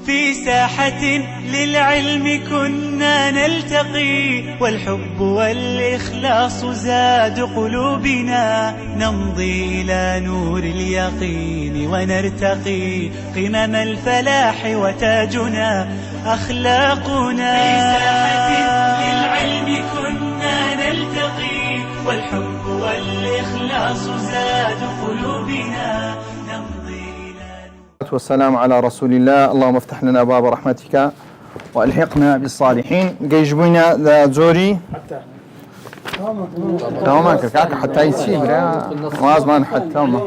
في ساحة للعلم كنا نلتقي، والحب والإخلاص زاد قلوبنا، نمضي إلى نور اليقين ونرتقي قمم الفلاح وتاجنا أخلاقنا. في ساحة للعلم كنا نلتقي، والحب والإخلاص زاد قلوبنا، والسلام على رسول الله. اللهم افتح لنا باب رحمتك والحقنا بالصالحين. جيجبونا ذا زوري تمام كاكا حتى يسيب وازمان حتى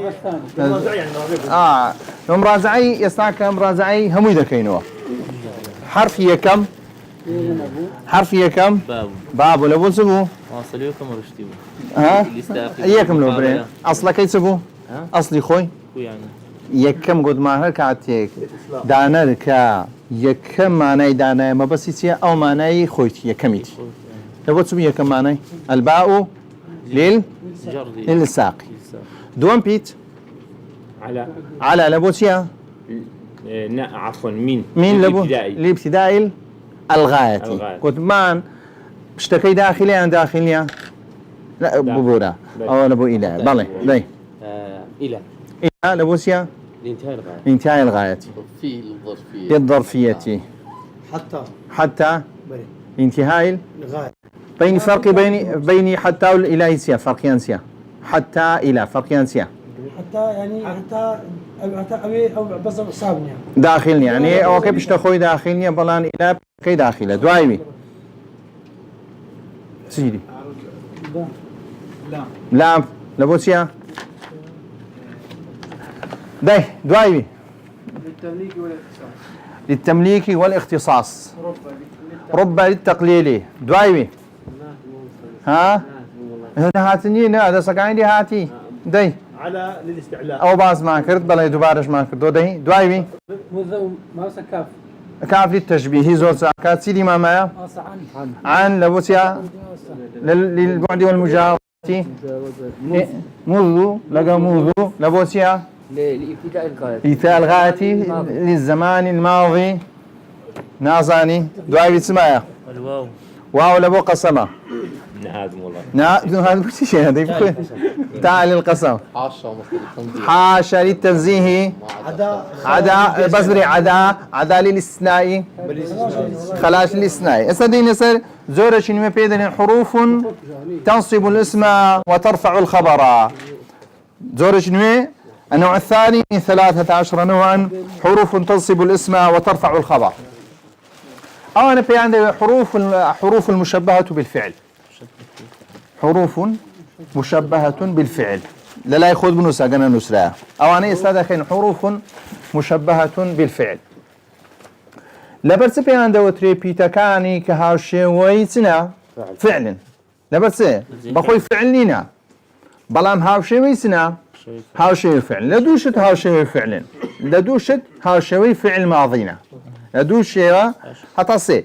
مرازعي يستاك مرازعي هم اذا كينوا حرف يكم باب ولا بوسبو واصليكم ورشتيو اياكم لو برين اصلا كيسبو اصلي خوي يعني يكم قد ما هالكاتيك دانركا يكم معناي دانا ما بس يصير أو معناي خويتي يكميتي لو تسمي يكم معناي الباء للساقي دوام بيت على لبوسيا عفوا مين لبو لابتداء الغاية قلت مان اشتكي داخلي عن داخلية لا ببورا أو لبو إلى بالي لي إلى لبوسيا لانتهاء الغاية في الظرفية حتى انتهاء الغاية بين فرق بين حتى والإلهيسيا فرقيانسيا حتى إلى فرقيانسيا حتى يعني حتى أبي أو بس صابني داخلني يعني أو كيف اشتخوي داخلني بلان إلى كي داخله دوايبي سيدي لا لبوسيا ده دوايبي للتمليك والاختصاص رب للتقليل دوايبي ها هاتني هذا سقعيني هاتي دي على للاستعلاء او باز ما كرت بلا يدبارش ما كرت دي دوايبي ما سكاف كاف للتشبيه زول ساكات سيدي ما معايا عن لبوسيا للبعد والمجاورة منذ لقى منذ لبوسيا لإيتاء الغاية للزمان الماضي نازاني دعاء بسمايا الواو واو لبو قسمة نهازم والله هذا بس شيء هذا تعال القسم حاشا للتنزيه عدا بصري عدا للاستثناء خلاص للاستثناء استدين يصير زورش ما بيدن حروف تنصب الاسم وترفع الخبر زورش النوع الثاني من 13 نوعا حروف تنصب الاسم وترفع الخبر. أو أنا في عندي حروف المشبهة بالفعل. حروف مشبهة بالفعل. لا يخوض بنوسا قنا نسرا. أو أنا استدخل حروف مشبهة بالفعل. لبرس في عندي وتري بيتكاني كهاشي ويتنا فعلا. لبرس بخوي فعلنا. بلام هاشي ويتنا هاوشوي فعل لدوشت هاوشوي فعل لدوشت هاوشوي فعل ماضينا لدوشت هتصي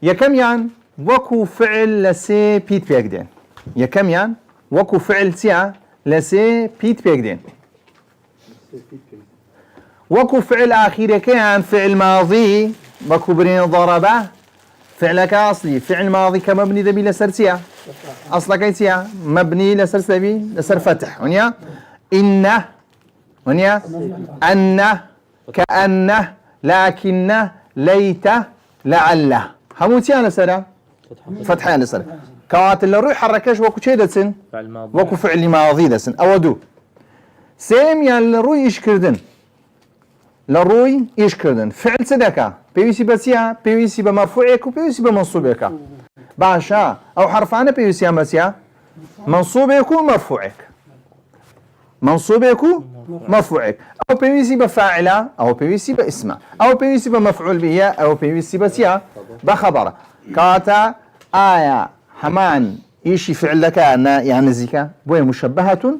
يكم يان وكو فعل لسي بيت بيقدين يكم يان وكو فعل سيا لسي بيت بيقدين وكو فعل آخير كان فعل ماضي وكو برين ضربة فعلك أصلي فعل ماضي كمبني ذبي لسرسيا أصلا كيسيا مبني لسرسبي لسر فتح ونيا إنه ونيا أنه كأنه لكنه ليته لعله هموتي على سلام فتحة على سلام كوات اللي روح حركش وكو شيء دسن وكو فعل ماضي دسن أودو سيم يعني اللي روي إيش كردن لروي إيش كردن فعل صدقة بيوسي بسيا بيوسي بمرفوعك وبيوسي بمنصوبك باشا أو حرفانة بيوسي بسيا منصوبك ومرفوعك منصوبك مرفوعك أو بيوسي بفاعلة أو بيوسي باسمه أو بيوسي بمفعول به أو بيوسي بسيا بخبره كاتا آية حمان إيشي فعل لك أنا يعني زيكا بوي مشبهة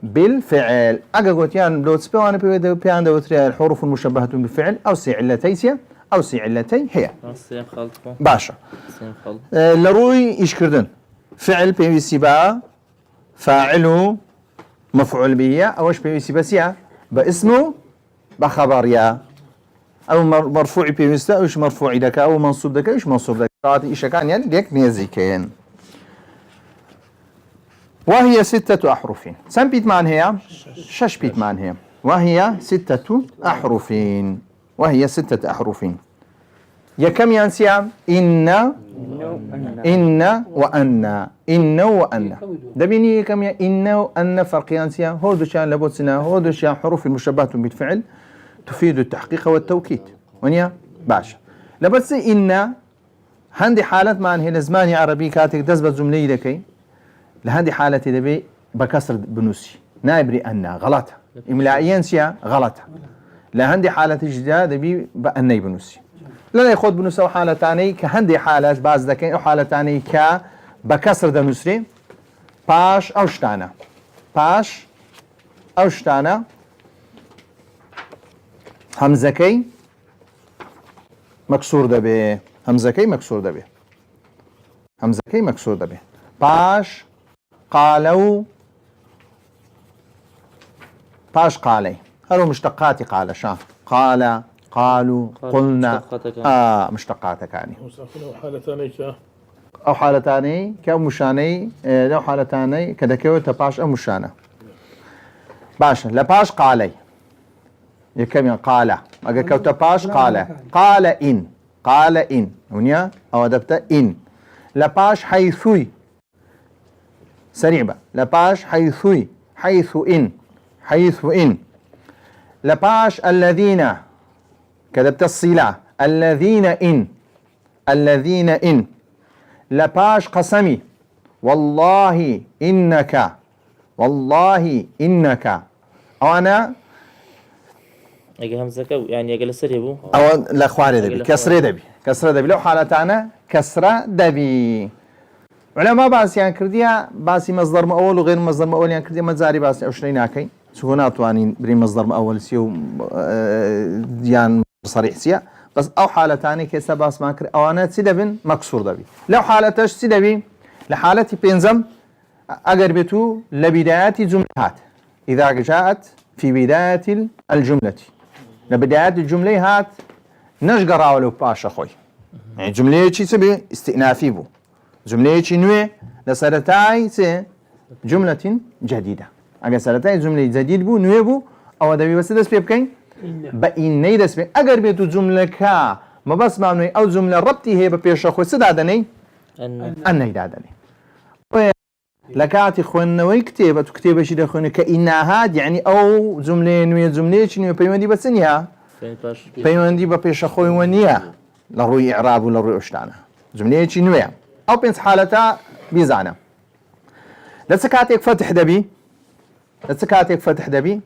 بالفعل أقول يعني لو تسبوا أنا بيان دوتري الحروف المشبهة بالفعل أو سي علتي أو سي علتي هي باشا لروي إيش كردن فعل بيوسي با فاعله مفعول به أو إيش بيوسي بسيا باسمه بخبر يا أو مرفوع بيوستا أو مرفوع لك أو منصوب لك أو منصوب لك إيش كان يعني ليك نيزيكين وهي 6 أحرف سم بيت مان هي شش بيت مان هي وهي 6 أحرف وهي 6 أحرف يا كم ينسيا إن وأن دبيني كم يا إن وأن فرق ينسيا هو دوشان لبوتسنا هو دوشان حروف المشبهة بالفعل تفيد التحقيق والتوكيد ونيا باش لبس إن هندي حالة ما هي لزماني عربي كاتك تثبت جملة لكي لهندي حالة دبي بكسر بنوسي نايبري أن غلطة إملائيا سيا غلطة لهندي حالة جدا دبي بأني بنوسي لا ياخذ بنوسي وحالة تاني كهندي حالة بعض ذكين أو حالة تاني ك بكسر دنوسري باش أو شتانا باش أو شتانا همزكي مكسور دبي همزكي مكسور دبي همزكي مكسور دبي باش قالوا باش قالي هلو مشتقاتي قال شا قال قالوا قلنا مشتقاتك يعني أو حالتاني كمشاني لو حالتاني كذا كيو تباش أو مشانة باشا لباش قالي يكمل قال أجا كو تباش قال إن ونيا أو أدبت إن لباش حيثوي سريع بقى لباش حيثوي حيث إن لباش الذين كذبت الصلة الذين إن لباش قسمي والله إنك أو أنا أجي همزة كو يعني أجي لسري بو أو لا خواري دبي كسرة دبي لو حالتنا كسرة دبي علماء باس يعني كرديا باسي مصدر مؤول وغير مصدر مؤول يعني كرديا مزاري باس أو شنو ناكي سكونات وانين بري مصدر مؤول سيو يعني صريح سيا بس أو حالة تاني كيسا باس ماكر أو أنا سيدبن مكسور دبي لو حالتش سيدبي لحالتي بينزم أقربتو لبدايات جملات إذا جاءت في بداية الجملة لبدايات الجملة هات نشقر ولو باشا خوي يعني جملة شي سبي استئنافي بو جملة شي نوع لسرتاي سي جملة جديدة أجا سرتاي جملة جديد بو نوع بو أو دبي بس دس بيبكين بإني دس بي أجر بيتو جملة كا ما بس معنوي أو جملة ربطي هي ببيشا خوي سدادني أن يدادني لكاتي خوانوي كتابة كتابة شي دخونه كإنها يعني أو جملة نوع جملة شنو بيوندي بسنيها بيوندي ببيشا خوي ونيا لروي إعراب ولا روي أشتانا جملة شي نوع أو بينس حالتها بيزانا لسكاتيك فتح دبي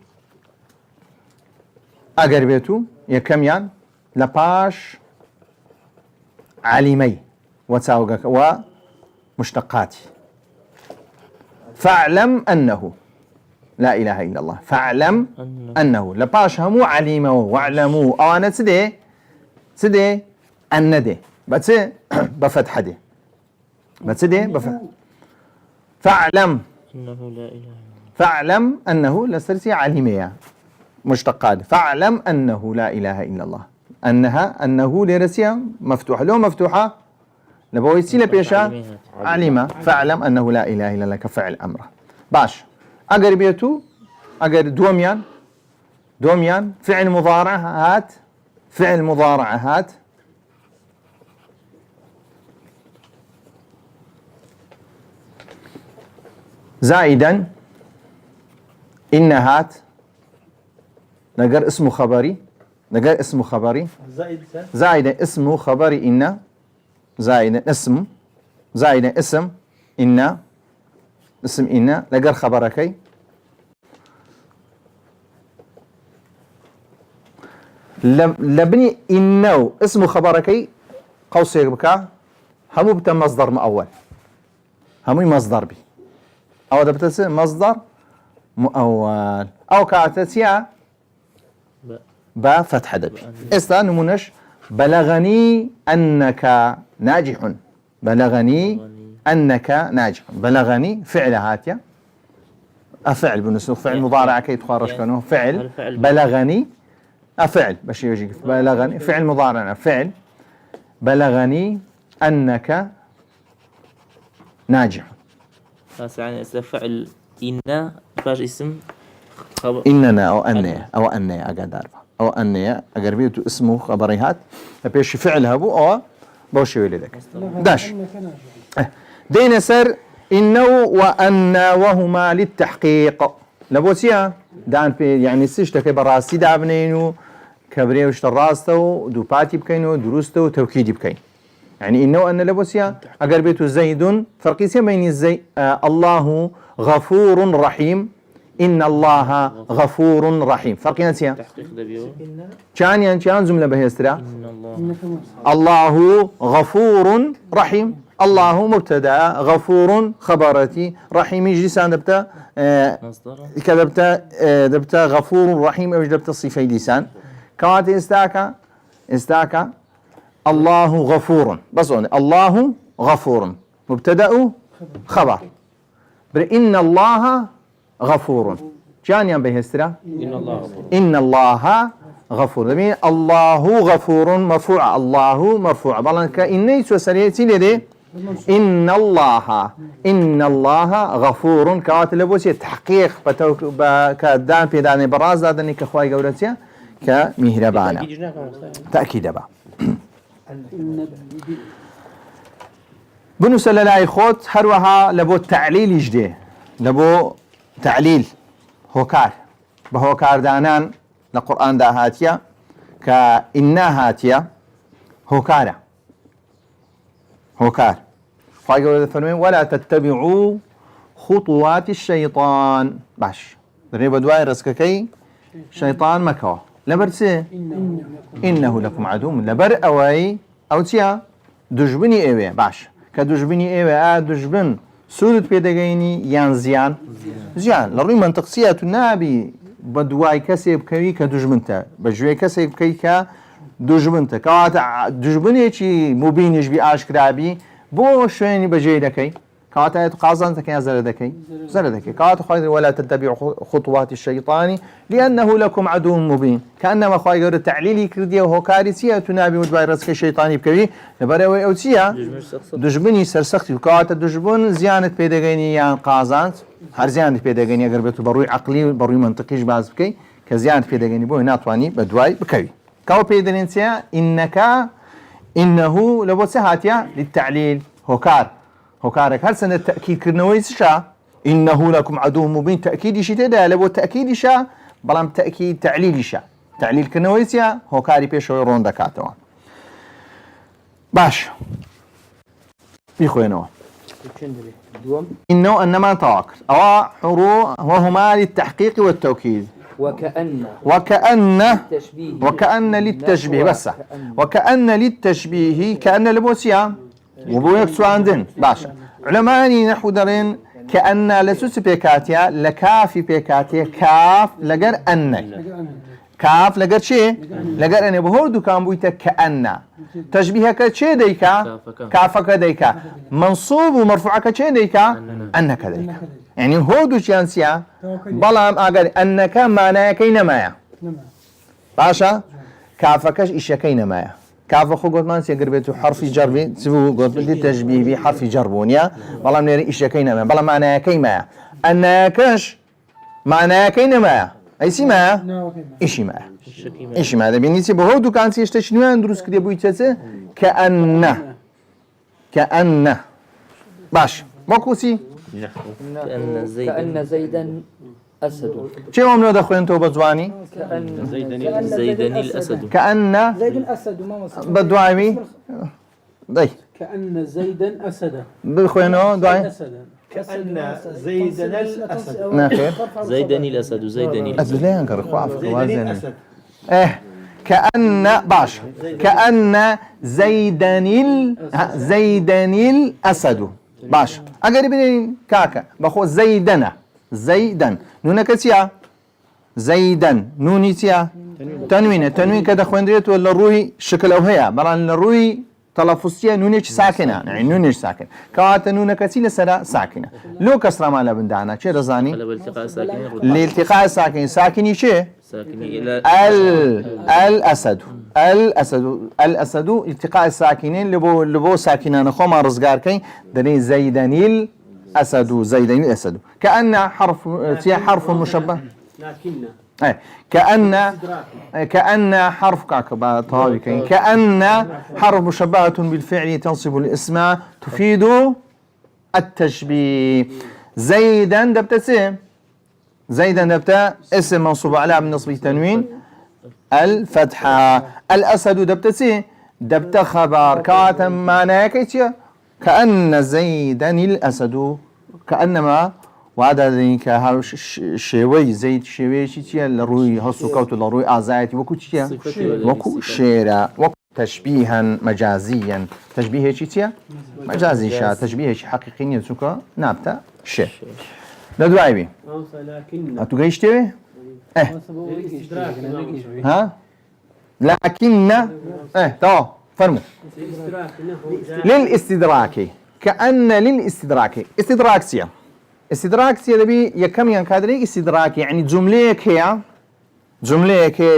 أقربيتو يكميان لباش علمي وتساوقك ومشتقاتي فاعلم أنه لا إله إلا الله فاعلم أنه لباش همو علمه واعلموا أو أنا سدي أن دي بس بفتح دي بس دي فاعلم أنه لا إله فاعلم أنه لسرسي علمية مشتقات فاعلم أنه لا إله إلا الله أنه لرسيا مفتوحة لو مفتوحة لبويسي لبيشا علم فاعلم أنه لا إله إلا الله كفعل أمره باش أقربيتو دوميان فعل مضارع هات زائدا إن هات نقر اسم خبري زائدا اسم خبري إن زائدا اسم إن نقر خبركي لبني إنه اسم خبركي قوسي بكا همو بتا مصدر مؤول همو مصدر بي أو ده بتسي مصدر مؤول أو كاتسيا با فتح دبي استا نمونش بلغني أنك ناجح بلغني فعل هاتيا أفعل بالنسبة فعل مضارع كي تخرج كانوا فعل بلغني فعل باش يجي بلغني فعل مضارع فعل بلغني أنك ناجح. بس يعني إذا فعل إن فاش اسم خبر إننا أو أني أقدر أو أني أقدر بيتو اسمه خبريات بيش فعلها بو أو بوشي ولدك داش دين سر إنه وأن وهما للتحقيق لبوسيا دان في يعني سيشتك براسي دابنينو كبري وش الراستو دو باتي بكينو دروستو توكيدي بكين يعني إنه أن لبوسيا أقر بيتو زيد فرقيسيا بين الزي الله غفور رحيم إن الله غفور رحيم فرقنا سيا تحقيق دبيو كان جملة بهيسترا إن الله الله غفور رحيم الله مبتدا غفور خبرتي رحيم جلسان دبتا مصدر دبتا غفور رحيم او دبتا صفه لسان كانت استاكا الله غفور بس الله غفور مبتدا خبر إن الله غفور كان بهسترا إن الله غفور دمين الله غفور مرفوع الله مرفوع بلان كإني سوسريتي لدي إن الله غفور كوات لبوسي تحقيق كدان في داني براز دادني كخواي قولتيا كمهربانا تأكيد با بنو سللاي خوت هروها لبو تعليل جدي لبو تعليل هوكار بهوكار دانان لقرآن دا هاتيا كإنا هاتيا هوكار خواهي قولة فرمين ولا تتبعوا خطوات الشيطان باش درني بدواي رسككي شيطان مكوا لبرسي إنه لكم عدو لبر أوي أو تيا دجبني إيوه باش كدجبني إيوه دجبن سودت بيدقيني يان زيان لروي منطقسية النابي بدواي كسب كوي كدجبنته بجوي كسب كي كدجبنته كواتا دجبني شي مبينش بأشكرابي بو شويني بجي دكي كواتا يتقاضن تكي زردكي كواتا خايد ولا تتبع خطوات الشيطان لأنه لكم عدو مبين كأنما خايد يقول التعليلي كردية وهو كارثية تنابي مدباي رزق الشيطاني بكوي لبرا أوتيا دجبني سرسختي كواتا دجبن زيانة بيدغيني يان قازانت هر زيانة بيدغيني اگر بيتو بروي عقلي بروي منطقيش باز بكي كزيانة بيدغيني بو ناتواني بدواي بكوي كاو بيدرينسيا إنه لبو سهاتيا للتعليل هوكارك هل سنة التأكيد كرنويس شا إنه لكم عدو مبين تأكيد شي تدا لبو تأكيد شا بلام تأكيد تعليل شا تعليل كرنويسيا هوكاري بيشو يرون دكاتوا باش بيخوينو إنه أنما تواكر أو حرو وهما للتحقيق والتوكيد وكأن للتشبيه بس وكأن للتشبيه كأن لبوسيا وبويك سواندن باشا علماني نحو دارين كأن لسوس بيكاتيا لكافي بيكاتيا كاف لقر أني كاف لقر شيء لقر أني بهردو كان بويتا كأن تشبيهك شيء ديكا كافك ديكا منصوب ومرفوعك شيء ديكا أنك ديكا يعني هودو شانسيا بلام أقل أنك معناه كينمايا باشا كافكش إيش كينمايا كاف خو قلت مانسي قربتو حرف جربي تسوو قلت بدي تشبيه بي حرف جربونيا بلام نيري إيش كينمايا بلام معناه كيمايا أنكش معناه كينمايا أي سيمايا إيش مايا بينيسي بهودو كانسي يشتشنوان دروس كده بويتسه كأن باش ماكوسي كأن زيدا أسد چه عملو دخوين تو بزواني زيدني الأسد كأن زيد أسد ما بدوامي داي كأن زيدا أسدا بخوينو داي كأن زيدنا الأسد ناخير زيدني الأسد زيدني الأسد أزلين كرخوا عفوا وازن كأن باش كأن زيدني الأسد باش اگر ببینین كاكا بخو زيدنا نون كتيا زيدن نوني تيا تنوين كده خوندريت ولا روي شكل او هيا بران الروي تلفظية نونيش ساكنة يعني نونيش ساكن كواتا نونك كتيلة سرا ساكنة لو كسرة مالا بندانا شي رزاني التقاء ساكنين لالتقاء ساكن ساكني شي ساكنين إلى الأسد التقاء الساكنين لبو ساكنان خما رزقار كين دني زيداني الأسد كأن حرف مشبه كأن حرف كأن حرف مشبهة بالفعل تنصب الاسم تفيد التشبيه زيدا دبت اسم منصوب على بالنصب تنوين الفتحة الأسد دبت خبر كاتم معناه كأن زيدا الأسد كأنما وهذا ذيك شوي زيد شوي شيء لروي هالسكوت لروي أزايتي وكو شيرا وكو تشبيها مجازيا تشبيه شيء مجازي شا تشبيه شيء حقيقي يسوكا نابتا شيء ندو عيبي أتوقعيش تبي ها لكن تو فرمو للاستدراك كأن للاستدراك استدراك سيدبي يكم ينكادري استدراك يعني جملة هي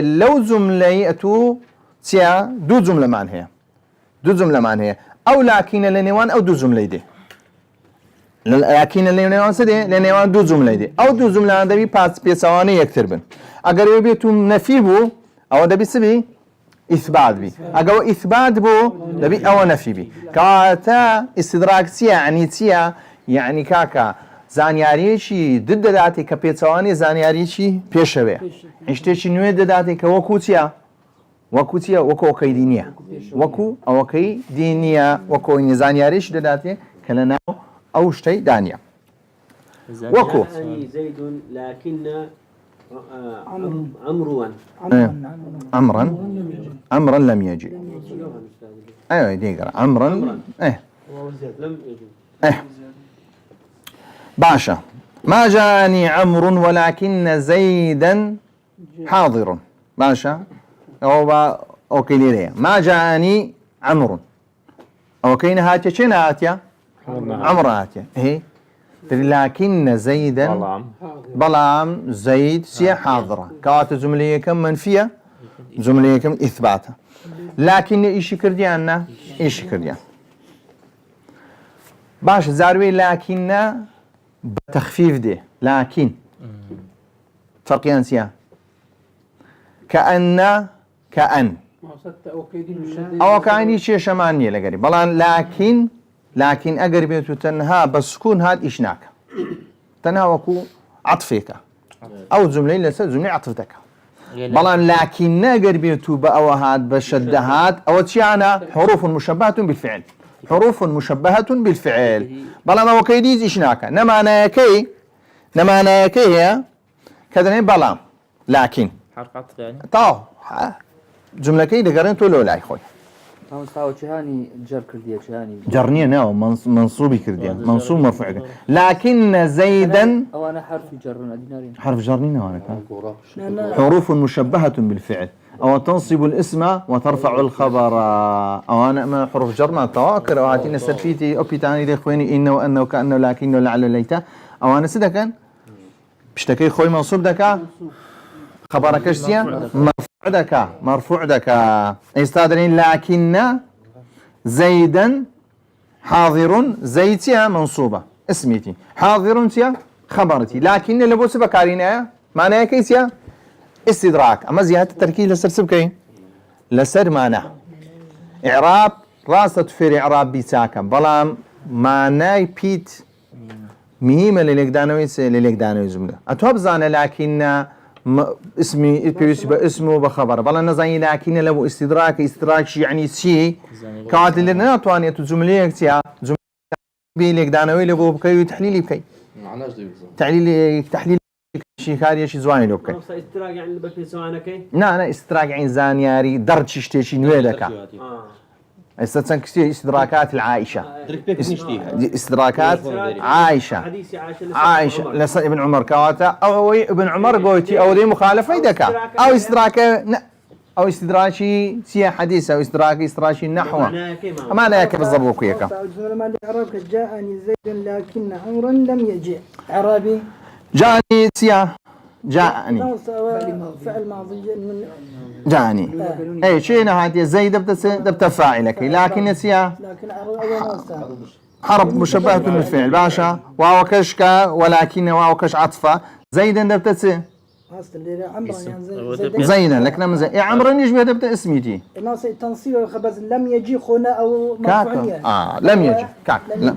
لو جملة أتو تيا دو جملة مان هي أو لكن لنوان أو دو جملة دي لكن لنوان سدي لنوان دو جملة دي أو دو جملة دبي باس بيسواني يكتر بن أجر يبيتو نفيبو أو دبي سبي إثبات بي أجو إثبات بو دبي أو نفي بي كاتا استدراك يعني كاكا زانیاریشی ضد داتی که پیچوانی زانیاریشی پیشوه. اشتیش نوع داتی که وکوتیا وکو دینیا وکو دینیا وکو این زانیاریش داتی که لنا اوشتی دانیا. وکو. زيد لكن عمرا لم يجي. أيوة ديقرأ عمرا لم يجي. باشا ما جاءني عمرو ولكن زيدا حاضر باشا اوكي ليه ما جاءني عمرو اوكي هاتيا شنو هاتيا عمرو هاتيا هي لكن زيدا بلام زيد سي حاضرة كوات جملية كم منفية جملية كم إثباتها لكن إيش كرديانا إيش كرديان باش زاروي لكن بتخفيف دي لكن فرق ينسيا كأن أو كأني شيء شمانية لقريب بلان لكن أقرب تنها بسكون هاد إشناك تنها وكو عطفك أو جملة لسه جملة عطفتك بلان لكن أقرب بأو هاد بشدهات أو تشيانا حروف مشبهة بالفعل بلان أو كيديز إشناك نما أنا كي هي كذا بلان لكن حرف عطف يعني طاو جملة كي دقرن تولو لا أخوي تاو جهاني جر كردية جهاني جرنية ناو منصوبي كردية منصوب مرفوع لكن زيدا أو أنا حرف جر أدينارين حرف جرني ناو حروف مشبهة بالفعل أو تنصب الاسم وترفع الخبر أو أنا ما حروف جر ما تواكر أو هاتين سلفيتي أوبي تاني دي إخواني إنه وأنه وكأنه لكنه لعله ليته أو أنا سدكن بشتكي خوي منصوب دكا خبرك اشتيا مرفوع دكا استادرين لكن زيدا حاضر زيتيا منصوبة اسميتي حاضر تيا خبرتي لكن اللي بوسب كارينا معناها كيسيا استدراك أما زيادة التركيز لسر سبكي لسر معنى إعراب راسة في إعراب بيتاكا بلام معناي بيت مهمة لليقدانوي زمده أتوب زانا لكن اسمي اسمه بخبر بلا نزاين لكن لو استدراك يعني شيء كانت لنا أتوانية جملة كتيا جملة بيليقدانوي لبو بكي تحليلي بكي تحليل شيء خارج شيء زواني لو بكي استدراك يعني اللي بكي سوانا كي لا استدراك يعني زانياري درج شتي نويلك استدراكات العائشة استدراكات عائشة لسه ابن عمر كواتا أو ابن عمر قوتي أو ذي مخالفة يدك أو استدراك أو استدراكي سيا حديث أو استدراكي نحو ما لا يكفي بالضبط وكيكا الجملة ما عربك جاءني زيد لكن عمرا لم يجي عربي جاءني سيا جاءني فعل ماضي من جاءني أي شيء نهاية زيد دبت فاعلك لكن سيا لكن عربي حرب مشبهة بالفعل باشا واو كشكا ولكن واو كش عطفة زيدا دبت زينا لكن من زي عمرا يشبه دبت اسميتي ما تنصيب خبز لم يجي خونا او مرفوعية لم يجي كاك لا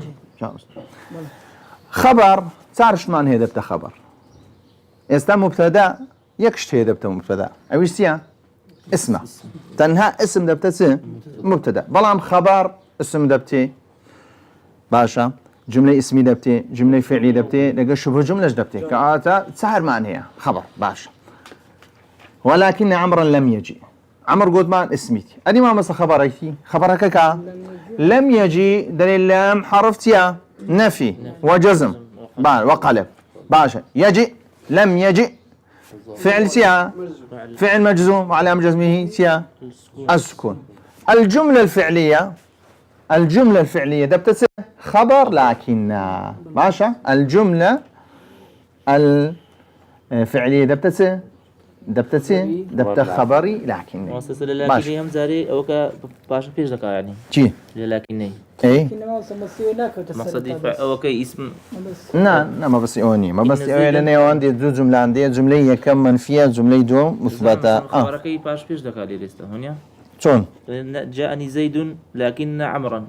خبر تعرف من هي دبت خبر استا مبتدا يكشت هي دبت مبتدا او سيا اسمه تنها اسم دبت مبتدا بلام خبر اسم دبتي باشا جملة اسمي دبتي جملة فعلي دبتي لقى شبه جملة دبتي كأتا سهر معنيها خبر باشا ولكن عمرا لم يجي عمر قلت ما اسميتي أدي ما مثل خبريتي خبرك كا لم يجي دليل لام حرف يا نفي وجزم وقلب باشا يجي لم يجي فعل سيا فعل مجزوم وعلى جزمه سيا السكون الجملة الفعلية دبت خبر لكن ماشا الجملة الفعلية دبت خبري لكن مؤسسة لكن هم زاري أو كباشا فيش ذكاء يعني شي لكن ايه مقصدي أو كاسم نعم ما بس اوني ما بس اوني لأن عندي دو جملة عندي جملة كم منفية جملة دو مثبتة خبركي باش فيش ذكاء ليست هونيا شون جاءني زيد لكن عمرا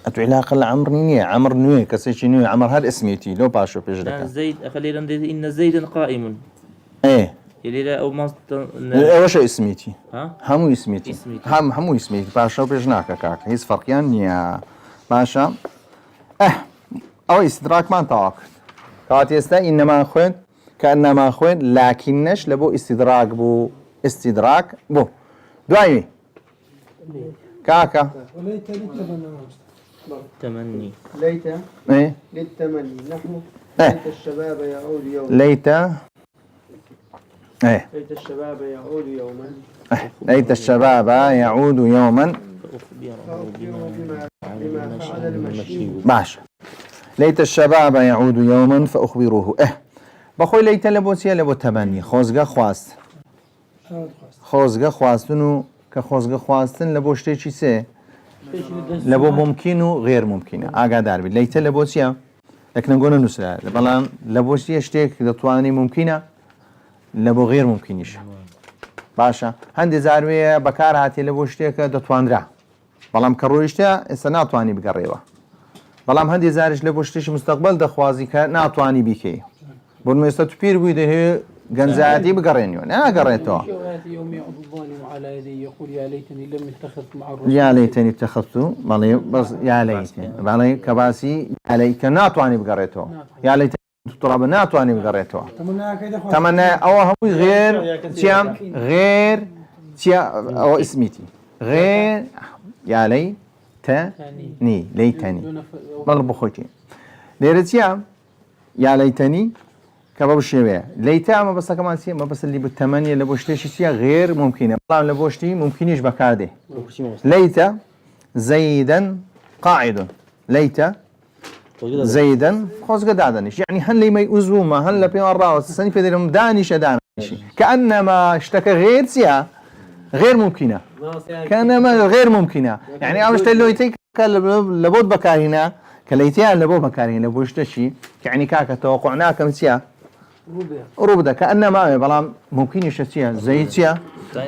أتو علاقة لعمر نية عمر نوي كسيشي نوي عمر هاد اسميتي لو باشو بيش ذكاء زيد أخلي إن زيدا قائم ايه يلي لا أو ما وش اسميتي ها همو اسميتي همو اسميتي باشا بيجناك كاك هيس فرقيان يا باشا او استدراك ما انتواك كات يستا انما خوين كانما خوين لكنش لبو استدراك بو دعي كاكا وليت تمني ليت ايه للتمني نحن ليت الشباب يعود يوما ليت ايه ليت الشباب يعود يوما ليت الشباب يعود يوما بما فعل المشي باش ليت الشباب يعود يوما فأخبروه بخوي ليت لبوسيا لبو تمني خوزقا خواستنو كخوزقا خواستن لبو شتيشي سي لبو ممكن وغير ممكن اقادر بي ليت لبوسيا لكن نقول نسلا بلان لبوسيا شتيك دتواني ممكنه لبو غير ممكنش باشا هندي زاروية بكار هاتي لبو شتيك دتواندرا بلام كرويشتا اسا ناتواني بقريوه بلام هندي زارش لبو شتيش مستقبل دخوازي كا ناتواني بيكي بون ميستا تبير بويده هي جنزاتي بقرينيو نا قريتوه يوم يعض الظالم على يديه يقول يا ليتني لم اتخذ مع الرسول يا ليتني اتخذت مالي بس يا ليتني مالي كباسي يا ليت ناتواني بقريتوه يا ليتني تراب ناتواني بقريتوه تمنى او هو غير تيام غير تيا او اسميتي غير يا ليتني مغلب خوتي ليرتيام يا ليتني كباب الشيوية ليتا ما بس كمان سي ما بس اللي بالثمانية اللي بوشتيش سيا غير ممكنة والله اللي بوشتي ممكنيش بكارده ليتا زيدا قاعد ليتا زيدا خوز قدادنش يعني هل لي ما يؤذوا ما هل بين الراس السنة في ذلهم دانش كأنما اشتكى غير سيا غير ممكنة كأنما غير ممكنة يعني أول شيء اللي يتيك لبود بكارهنا كليتيا لبود بكارهنا لبوشتشي يعني كاكا توقعناه كم سيا ربدا كأنما بلام ممكن يشتيها زيتيا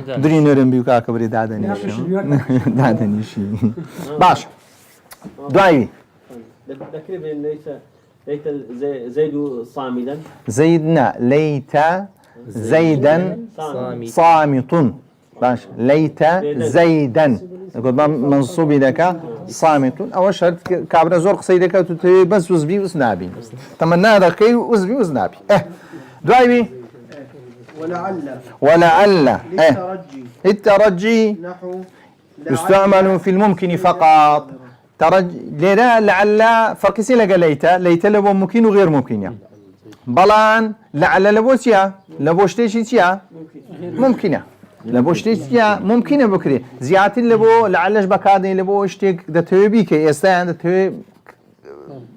دري نرم بيوكا كبري دادني شي باش داي ذكر ليت زيد صامدا زيدنا ليت زيدا صامت باش ليت زيدا يقول منصوب لك صامت او شرط كابرا زور قصيدك بس وزبي وسنابي تمنى هذا كي وزبي وسنابي دايبي ولعل الترجي يستعمل في الممكن فقط ليلا لعل فرق سيلا ليت لبو ممكن وغير ممكن يعني بلان لعل لبوسيا لبوشتيشي سيا ممكنه لبو شتيا ممكن بكري زياتي لبو لعلش بكادي لبو اشتيك دتوي بيكي يستان دتوي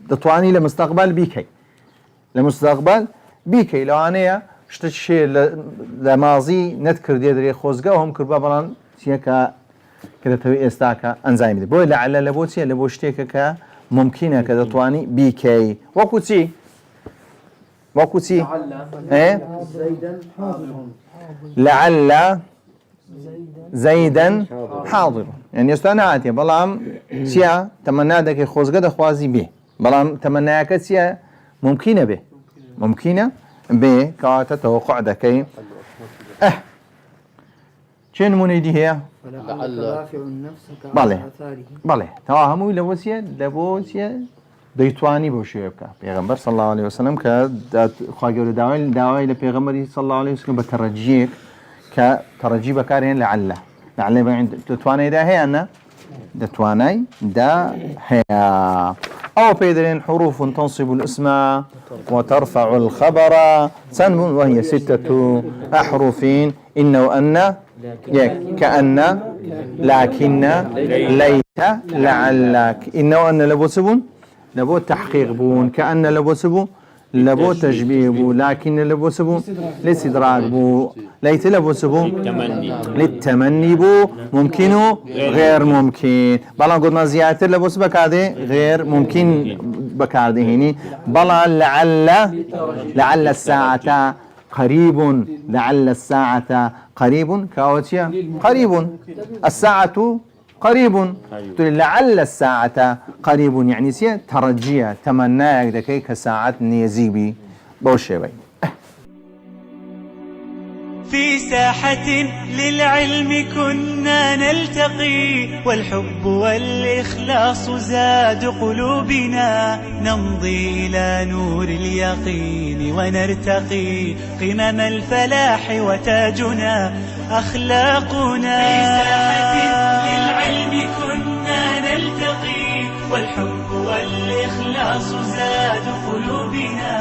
دتواني لمستقبل بيكي لمستقبل بيكي لو أنا شتشي لماضي نذكر ديدري خوزقة وهم كربا بلان سيكا كده توي استاكا انزايم دي بو لعل لبو تي لبو شتيكا ممكنه كده تواني بيكي وكوتي ايه لعل زيدا حاضر يعني يستنعتي بلام سيا تمنادك خوزقه دخوازي به بلام تمناك سيا ممكنه به ممكنه به كاتا توقع دكي چه نمونه دي هي بله تواهمو لبوسيه ديتواني بوشيبكا پیغمبر صلى الله عليه وسلم ك خواجه دعوه لپیغمبر صلى الله عليه وسلم بترجيك كترجي بكارين لعل عند تتواني ده هي أنا تتواني ده هي أو بيدرين حروف تنصب الاسم وترفع الخبر وهي 6 أحرف إن وأن كأن لكن ليت لعلك إن وأن لبوسبون لبو تحقيق بون كأن لبوسبون لبو تشبيه بو لكن لبوسبو للاستدراك بو ليت لبوسبو للتمني بو ممكن غير ممكن بلا قلنا زيادة لبوس بكاده غير ممكن بكاده هني بلا لعل الساعة قريب لعل الساعة قريب كاوتيا قريب الساعة قريب لعل الساعة قريب يعني سيا ترجية تمناك دكي كساعة نيزيبي بوشيبي في ساحة للعلم كنا نلتقي والحب والإخلاص زاد قلوبنا نمضي إلى نور اليقين ونرتقي قمم الفلاح وتاجنا أخلاقنا في ساحة للعلم كنا نلتقي والحب والإخلاص زاد قلوبنا